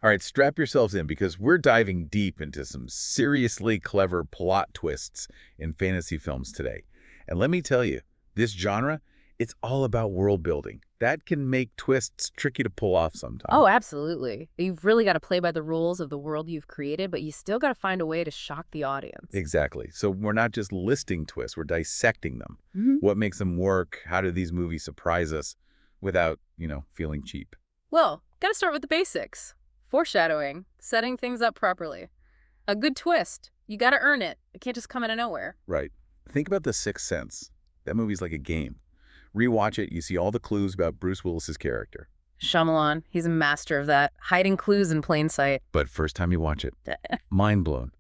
All right, strap yourselves in because we're diving deep into some seriously clever plot twists in fantasy films today. And let me tell you, this genre, it's all about world building. That can make twists tricky to pull off sometimes. Oh, absolutely. You've really got to play by the rules of the world you've created, but you still got to find a way to shock the audience. Exactly. So we're not just listing twists, we're dissecting them. hmm What makes them work? How do these movies surprise us without, feeling cheap? Well, got to start with the basics. Foreshadowing, setting things up properly. A good twist. You got to earn it. It can't just come out of nowhere. Right. Think about The Sixth Sense. That movie's like a game. Rewatch it, you see all the clues about Bruce Willis's character. Shyamalan, he's a master of that, hiding clues in plain sight. But first time you watch it, mind blown.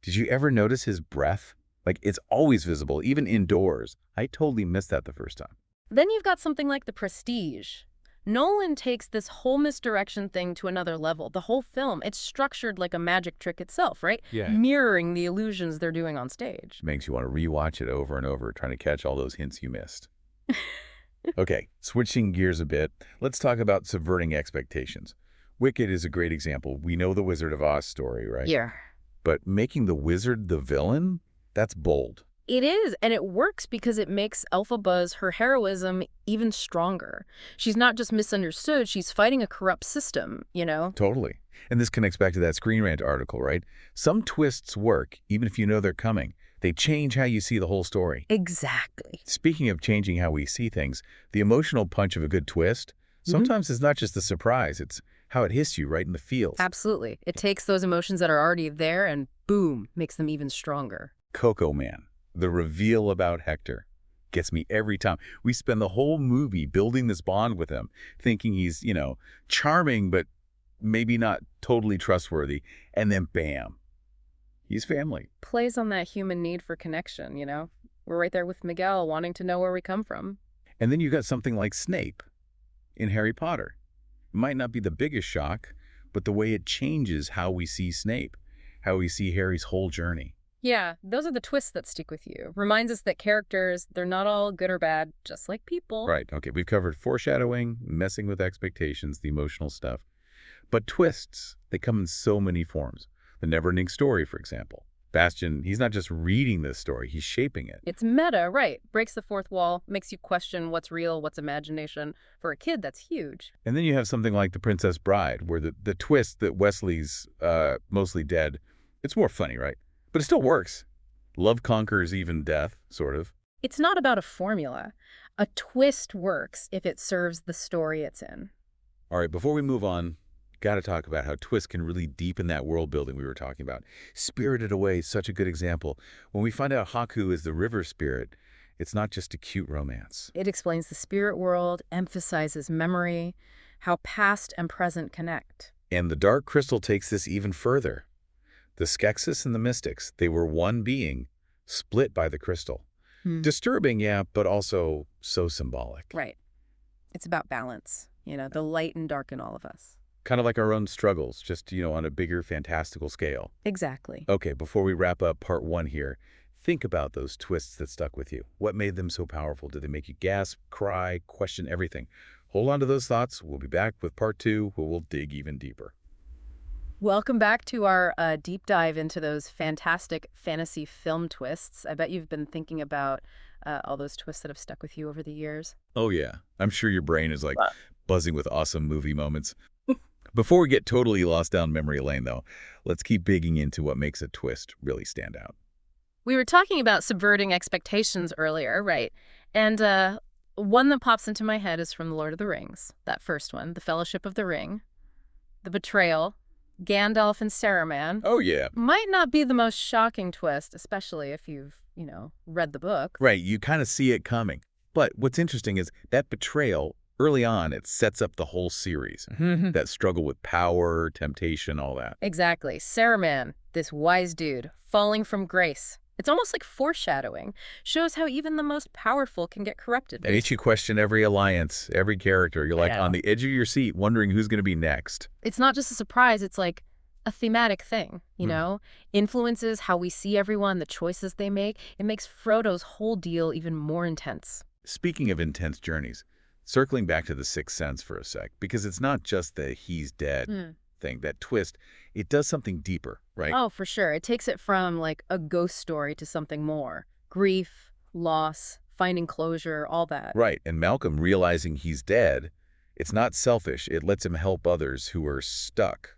Did you ever notice his breath? Like, it's always visible, even indoors. I totally missed that the first time. Then you've got something like The Prestige. Nolan takes this whole misdirection thing to another level. The whole film, it's structured like a magic trick itself, right? Yeah. Mirroring the illusions they're doing on stage. Makes you want to rewatch it over and over, trying to catch all those hints you missed. Okay, switching gears a bit, let's talk about Subverting Expectations. Wicked is a great example. We know the Wizard of Oz story, right? Yeah. But making the wizard the villain? That's bold. It is, and it works because it makes Elphaba's, her heroism, even stronger. She's not just misunderstood, she's fighting a corrupt system, you know? Totally. And this connects back to that Screen Rant article, right? Some twists work, even if you know they're coming. They change how you see the whole story. Exactly. Speaking of changing how we see things, the emotional punch of a good twist, sometimes it's not just the surprise, it's how it hits you right in the feels. Absolutely. It takes those emotions that are already there and, boom, makes them even stronger. Coco Man, the reveal about Hector, gets me every time. We spend the whole movie building this bond with him, thinking he's, charming, but maybe not totally trustworthy. And then bam, he's family. Plays on that human need for connection, you know? We're right there with Miguel, wanting to know where we come from. And then you got something like Snape in Harry Potter. It might not be the biggest shock, but the way it changes how we see Snape, how we see Harry's whole journey. Yeah, those are the twists that stick with you. Reminds us that characters, they're not all good or bad, just like people. Right, okay, we've covered foreshadowing, messing with expectations, the emotional stuff. But twists, they come in so many forms. The never-ending story, for example. Bastian, he's not just reading this story, he's shaping it. It's meta, right. Breaks the fourth wall, makes you question what's real, what's imagination. For a kid, that's huge. And then you have something like The Princess Bride, where the twist that Wesley's mostly dead, it's more funny, right? But it still works. Love conquers even death, sort of. It's not about a formula. A twist works if it serves the story it's in. All right, before we move on, got to talk about how twists can really deepen that world building we were talking about. Spirited Away is such a good example. When we find out Haku is the river spirit, it's not just a cute romance. It explains the spirit world, emphasizes memory, how past and present connect. And the Dark Crystal takes this even further. The Skeksis and the Mystics, they were one being, split by the crystal. Disturbing, yeah, but also so symbolic. Right. It's about balance, the light and dark in all of us. Kind of like our own struggles, just, on a bigger, fantastical scale. Exactly. Okay, before we wrap up part one here, think about those twists that stuck with you. What made them so powerful? Did they make you gasp, cry, question everything? Hold on to those thoughts. We'll be back with part two, where we'll dig even deeper. Welcome back to our deep dive into those fantastic fantasy film twists. I bet you've been thinking about all those twists that have stuck with you over the years. Oh, yeah. I'm sure your brain is like buzzing with awesome movie moments. Before we get totally lost down memory lane, though, let's keep digging into what makes a twist really stand out. We were talking about subverting expectations earlier, right? And one that pops into my head is from The Lord of the Rings. That first one, The Fellowship of the Ring, the betrayal, Gandalf and Saruman. Oh, yeah. Might not be the most shocking twist, especially if you've, read the book. Right, you kind of see it coming. But what's interesting is that betrayal, early on, it sets up the whole series. That struggle with power, temptation, all that. Exactly. Saruman, this wise dude, falling from grace. It's almost like foreshadowing. Shows how even the most powerful can get corrupted. It makes you question every alliance, every character. You're like on the edge of your seat wondering who's going to be next. It's not just a surprise. It's like a thematic thing, Influences how we see everyone, the choices they make. It makes Frodo's whole deal even more intense. Speaking of intense journeys, circling back to The Sixth Sense for a sec, because it's not just that he's dead. thing, that twist, it does something deeper, right? Oh, for sure. It takes it from like a ghost story to something more. Grief, loss, finding closure, all that. Right, and Malcolm realizing he's dead, it's not selfish. It lets him help others who are stuck.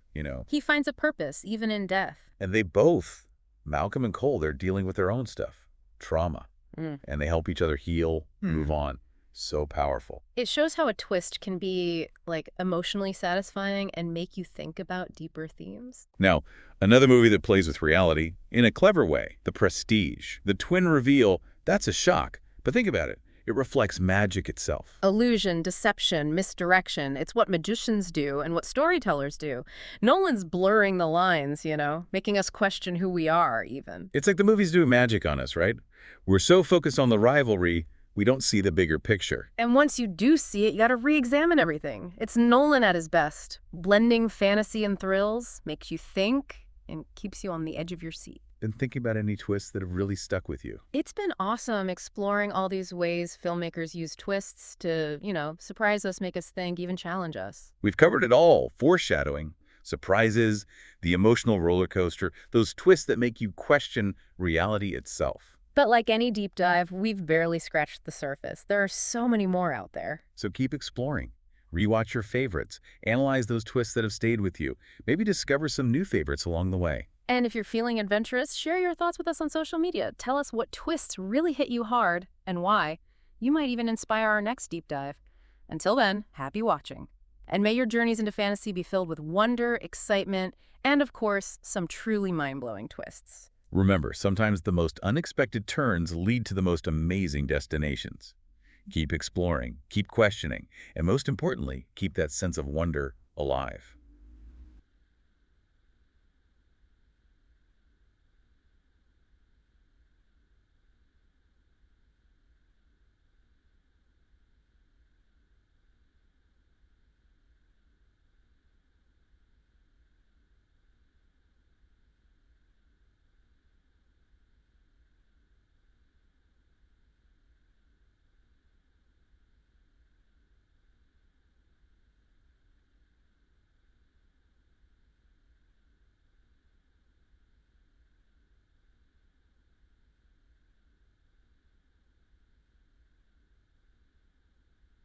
He finds a purpose, even in death. And they both, Malcolm and Cole, they're dealing with their own stuff, trauma, Mm. and they help each other heal, move on. So powerful. It shows how a twist can be like emotionally satisfying and make you think about deeper themes. Now, another movie that plays with reality in a clever way, The Prestige. The twin reveal, that's a shock. But think about it. It reflects magic itself. Illusion, deception, misdirection. It's what magicians do and what storytellers do. Nolan's blurring the lines, making us question who we are, even. It's like the movies do magic on us, right? We're so focused on the rivalry, we don't see the bigger picture. And once you do see it, you gotta re-examine everything. It's Nolan at his best. Blending fantasy and thrills makes you think and keeps you on the edge of your seat. Been thinking about any twists that have really stuck with you? It's been awesome exploring all these ways filmmakers use twists to, surprise us, make us think, even challenge us. We've covered it all. Foreshadowing, surprises, the emotional roller coaster, those twists that make you question reality itself. But like any deep dive, we've barely scratched the surface. There are so many more out there. So keep exploring. Rewatch your favorites. Analyze those twists that have stayed with you. Maybe discover some new favorites along the way. And if you're feeling adventurous, share your thoughts with us on social media. Tell us what twists really hit you hard and why. You might even inspire our next deep dive. Until then, happy watching. And may your journeys into fantasy be filled with wonder, excitement, and of course, some truly mind-blowing twists. Remember, sometimes the most unexpected turns lead to the most amazing destinations. Keep exploring, keep questioning, and most importantly, keep that sense of wonder alive.